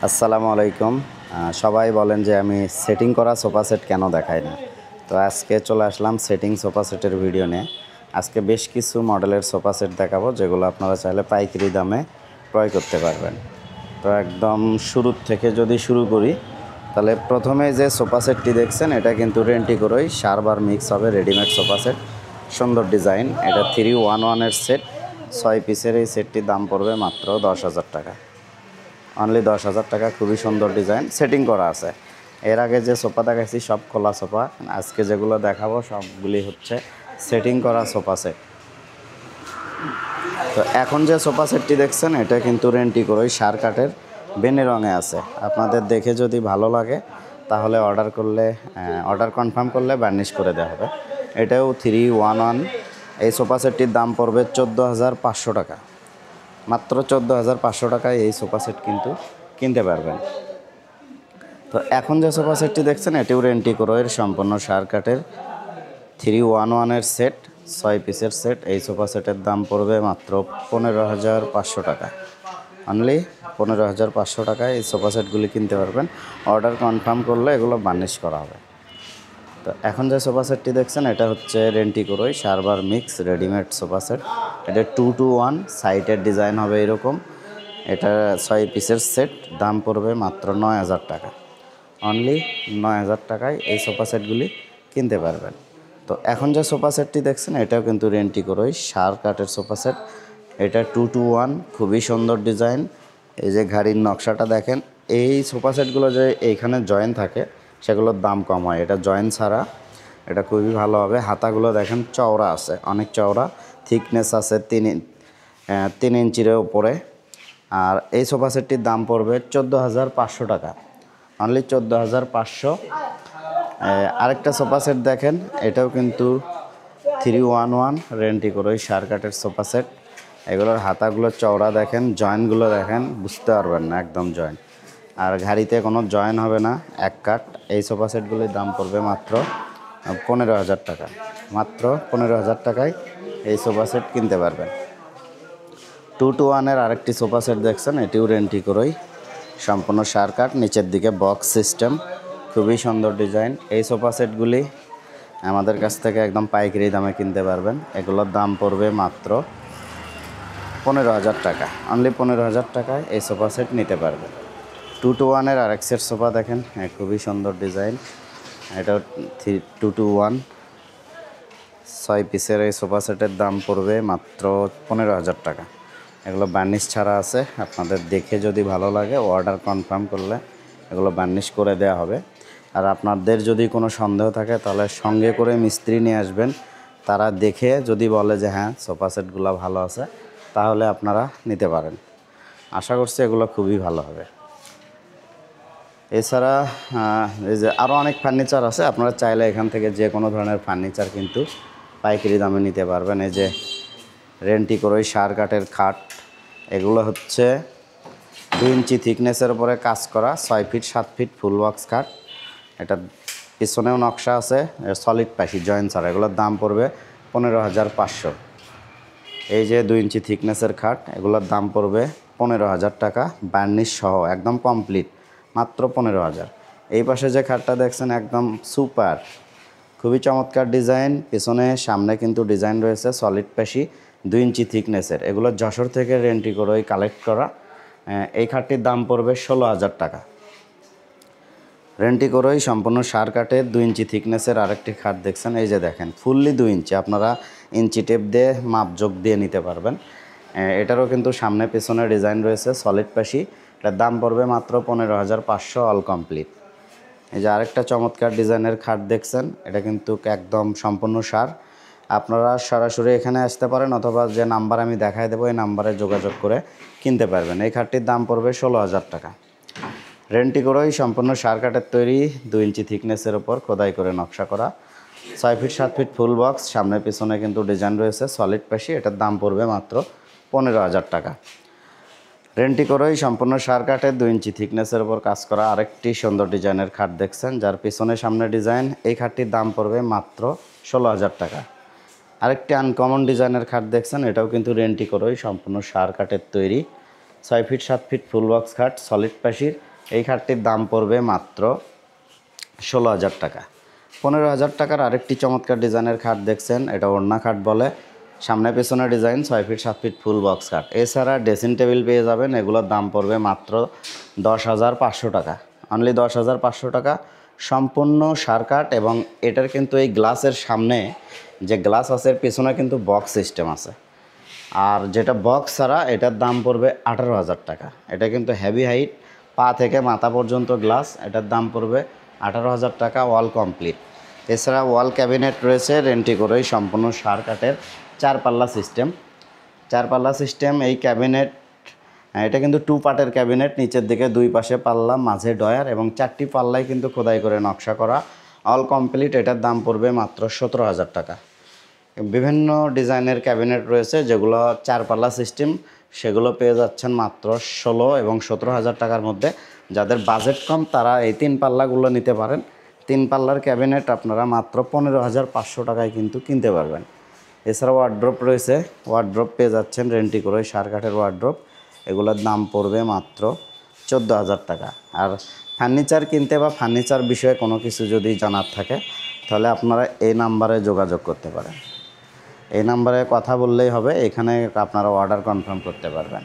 আসসালামু আলাইকুম। সবাই বলেন যে আমি সেটিং করা সোফা সেট কেন দেখাই না। তো আজকে চলে আসলাম সেটিং সোফা সেটের ভিডিও নিয়ে। আজকে বেশ কিছু মডেলের সোফা সেট দেখাবো যেগুলো আপনারা চাইলে পাইকারি দামে ক্রয় করতে পারবেন। তো একদম শুরুর থেকে যদি শুরু করি, তাহলে প্রথমে যে সোফা সেটটি দেখছেন এটা কিন্তু রেন্টিকোরই শারবার মিক্স হবে রেডিমেড সোফা সেট। সুন্দর ডিজাইন, এটা 311-এর সেট, 6 পিসের এই সেটটির দাম পড়বে মাত্র 10,000 টাকা। অনলি 10,000 টাকা। খুবই সুন্দর ডিজাইন, সেটিং করা আছে। এর আগে যে সোফা দেখাইছি সব খোলা সোফা, আজকে যেগুলো দেখাবো সবগুলি হচ্ছে সেটিং করা সোফা সেট। তো এখন যে সোফা সেটটি দেখছেন এটা কিন্তু রেন্টিকোরই সার কাঠের বেনে রঙে আছে। আপনাদের দেখে যদি ভালো লাগে তাহলে অর্ডার কনফার্ম করলে বার্নিশ করে দেওয়া হবে। এটাও 311। এই সোফা সেটটির দাম পড়বে 14,500 টাকা। মাত্র 14,500 টাকায় এই সোফা সেট কিন্তু কিনতে পারবেন। তো এখন যে সোফা সেটটি দেখছেন এটিও রেন্টিকোরইয়ের সম্পূর্ণ সার কাঠের 311-এর সেট, 6 পিসের সেট। এই সোফা সেটের দাম পড়বে মাত্র 15,500 টাকা। অনলি 15,500 টাকায় এই সোফা সেটগুলি কিনতে পারবেন। অর্ডার কনফার্ম করলে এগুলো বার্নিশ করা হবে। তো এখন যে সোফা সেটটি দেখছেন এটা হচ্ছে রেন্টিকোরই শারবার মিক্স রেডিমেড সোফা সেট। এটা 2-to-1 সাইটের ডিজাইন হবে এরকম। এটা 6 পিসের সেট, দাম পড়বে মাত্র 9,000 টাকা। অনলি 9,000 টাকায় এই সোফা সেটগুলি কিনতে পারবেন। তো এখন যে সোফা সেটটি দেখছেন এটাও কিন্তু রেন্টিকোরই শার কাঠের সোফা সেট। এটা 2-to-1, খুবই সুন্দর ডিজাইন। এই যে ঘাড়ির নকশাটা দেখেন। এই সোফা সেটগুলো যে এইখানে জয়েন থাকে সেগুলোর দাম কম হয়, এটা জয়েন ছাড়া। এটা খুবই ভালো হবে। হাতাগুলো দেখেন চওড়া আছে, অনেক চওড়া, থিকনেস আছে 3 ইঞ্চির উপরে। আর এই সোফা সেটটির দাম পড়বে 14,500 টাকা। অনলি 14,500। আরেকটা সোফা সেট দেখেন, এটাও কিন্তু 311 রেন্টিকোরই সার কাঠের সোফা সেট। এগুলোর হাতাগুলো চওড়া দেখেন, জয়েন্টগুলো দেখেন, বুঝতে পারবেন না একদম জয়েন্ট। আর ঘাড়িতে কোনো জয়েন হবে না, এক কাট। এই সোফা সেটগুলির দাম পড়বে মাত্র 15,000 টাকা। মাত্র 15,000 টাকায় এই সোফা সেট কিনতে পারবেন। 2-to-1-এর আরেকটি সোফা সেট দেখছেন, এটিও রেন্টিকোরই সম্পূর্ণ সার কাঠ, নিচের দিকে বক্স সিস্টেম, খুবই সুন্দর ডিজাইন। এই সোফা সেটগুলি আমাদের কাছ থেকে একদম পাইকারি দামে কিনতে পারবেন। এগুলোর দাম পড়বে মাত্র 15,000 টাকা। অনলি 15,000 টাকায় এই সোফা সেট নিতে পারবেন। 2-to-1-এর আরেক সেট সোফা দেখেন, খুবই সুন্দর ডিজাইন। এটা 2-to-1 6 পিসের এই সোফা সেটের দাম পড়বে মাত্র 15,000 টাকা। এগুলো বার্নিশ ছাড়া আছে। আপনাদের দেখে যদি ভালো লাগে অর্ডার কনফার্ম করলে এগুলো বার্নিশ করে দেওয়া হবে। আর আপনাদের যদি কোনো সন্দেহ থাকে তাহলে সঙ্গে করে মিস্ত্রি নিয়ে আসবেন। তারা দেখে যদি বলে যে হ্যাঁ সোফা সেটগুলো ভালো আছে তাহলে আপনারা নিতে পারেন। আশা করছি এগুলো খুবই ভালো হবে। এছাড়া এই যে আরও অনেক ফার্নিচার আছে, আপনারা চাইলে এখান থেকে যে কোনো ধরনের ফার্নিচার কিন্তু পাইকারি দামে নিতে পারবেন। এই যে রেন্টিকোরই সার কাঠের খাট, এগুলো হচ্ছে 2 ইঞ্চি থিকনেসের উপরে কাজ করা 6 ফিট 7 ফিট ফুল বক্স খাট। এটা পিছনেও নকশা আছে, সলিড পাশি জয়েন্ট ছাড়া। এগুলোর দাম পড়বে 15,500। এই যে 2 ইঞ্চি থিকনেসের খাট, এগুলোর দাম পড়বে 15,000 টাকা বার্নিশ সহ, একদম কমপ্লিট, মাত্র 15,000। এই পাশে যে খাটটা দেখছেন একদম সুপার, খুবই চমৎকার ডিজাইন। পেছনে সামনে কিন্তু ডিজাইন রয়েছে সলিড পাশি 2 ইঞ্চি থিকনেসের। এগুলো যশোর থেকে রেন্টিকোরই কালেক্ট করা। এই খাটটির দাম পড়বে 16,000 টাকা। রেন্টিকোরই সম্পূর্ণ সার কাঠের 2 ইঞ্চি থিকনেসের আরেকটি খাট দেখছেন। এই যে দেখেন ফুললি 2 ইঞ্চি, আপনারা ইঞ্চি টেপ দিয়ে মাপ যোগ দিয়ে নিতে পারবেন। এটারও কিন্তু সামনে পেছনে ডিজাইন রয়েছে সলিড পাশি। এটার দাম পড়বে মাত্র 15,500 অল কমপ্লিট। এই যে আরেকটা চমৎকার ডিজাইনের খাট দেখছেন, এটা কিন্তু একদম সম্পূর্ণ সার। আপনারা সরাসরি এখানে আসতে পারেন অথবা যে নাম্বার আমি দেখাই দেবো এই নাম্বারে যোগাযোগ করে কিনতে পারবেন। এই খাটটির দাম পড়বে 16,000 টাকা। রেন্টিকোরই সম্পূর্ণ সার কাঠের তৈরি, 2 ইঞ্চি থিকনেসের ওপর খোদাই করে নকশা করা, 6 ফিট 7 ফিট ফুল বক্স, সামনে পিছনে কিন্তু ডিজাইন রয়েছে সলিড পাশি। এটার দাম পড়বে মাত্র 15,000 টাকা। রেন্টিকোরই সম্পূর্ণ সার কাঠের 2 ইঞ্চি থিকনেসের ওপর কাজ করা আরেকটি সুন্দর ডিজাইনের খাট দেখছেন, যার পিছনে সামনে ডিজাইন। এই খাটটির দাম পড়বে মাত্র 16,000 টাকা। আরেকটি আনকমন ডিজাইনের খাট দেখছেন, এটাও কিন্তু রেন্টিকোরই সম্পূর্ণ সার কাঠের তৈরি, 6 ফিট 7 ফিট ফুল বক্স খাট সলিড পাশির। এই খাটটির দাম পড়বে মাত্র 16,000 টাকা। 15,000 টাকার আরেকটি চমৎকার ডিজাইনের খাট দেখছেন, এটা ওড়না খাট বলে। সামনে পেছনে design, 6 feet 7 feet full box খাট। এছাড়া ড্রেসিং টেবিল পেয়ে যাবেন, এগুলোর দাম পড়বে মাত্র 10,500 টাকা, অনলি 10,500 টাকা। সম্পূর্ণ সার কাঠ, এবং এটার কিন্তু এই গ্লাসের সামনে যে গ্লাস আছে এর পেছনে কিন্তু বক্স সিস্টেম আছে। আর যেটা বক্স ছাড়া এটার দাম পড়বে 18,000 টাকা। এটা কিন্তু হেভি হাইট, পা থেকে মাথা পর্যন্ত গ্লাস, এটার দাম পড়বে 18,000 টাকা, ওয়াল কমপ্লিট। এছাড়া ওয়াল ক্যাবিনেট রয়েছে রেন্টি করেই, সম্পূর্ণ সার কাঠের 4 পাল্লা সিস্টেম। 4 পাল্লা সিস্টেম এই ক্যাবিনেট, এটা কিন্তু 2 পার্টের ক্যাবিনেট, নিচের দিকে 2 পাশে পাল্লা, মাঝে ডয়ার, এবং 4টি পাল্লায় কিন্তু খোদাই করে নকশা করা, অল কমপ্লিট। এটার দাম পড়বে মাত্র 17,000 টাকা। বিভিন্ন ডিজাইনের ক্যাবিনেট রয়েছে যেগুলো 4 পাল্লা সিস্টেম, সেগুলো পেয়ে যাচ্ছেন মাত্র 16 এবং 17,000 টাকার মধ্যে। যাদের বাজেট কম তারা এই 3 পাল্লাগুলো নিতে পারেন। 3 পাল্লার ক্যাবিনেট আপনারা মাত্র 15,500 টাকায় কিন্তু কিনতে পারবেন। এছাড়াও ওয়ার্ড্রপ রয়েছে, ওয়ার্ড্রপ পেয়ে যাচ্ছেন রেন্টি করে, সার কাঠের ওয়ার্ড্রপ, এগুলোর দাম পড়বে মাত্র 14,000 টাকা। আর ফার্নিচার কিনতে বা ফার্নিচার বিষয়ে কোনো কিছু যদি জানার থাকে তাহলে আপনারা এই নাম্বারে যোগাযোগ করতে পারেন। এই নাম্বারে কথা বললেই হবে, এখানে আপনারা অর্ডার কনফার্ম করতে পারবেন।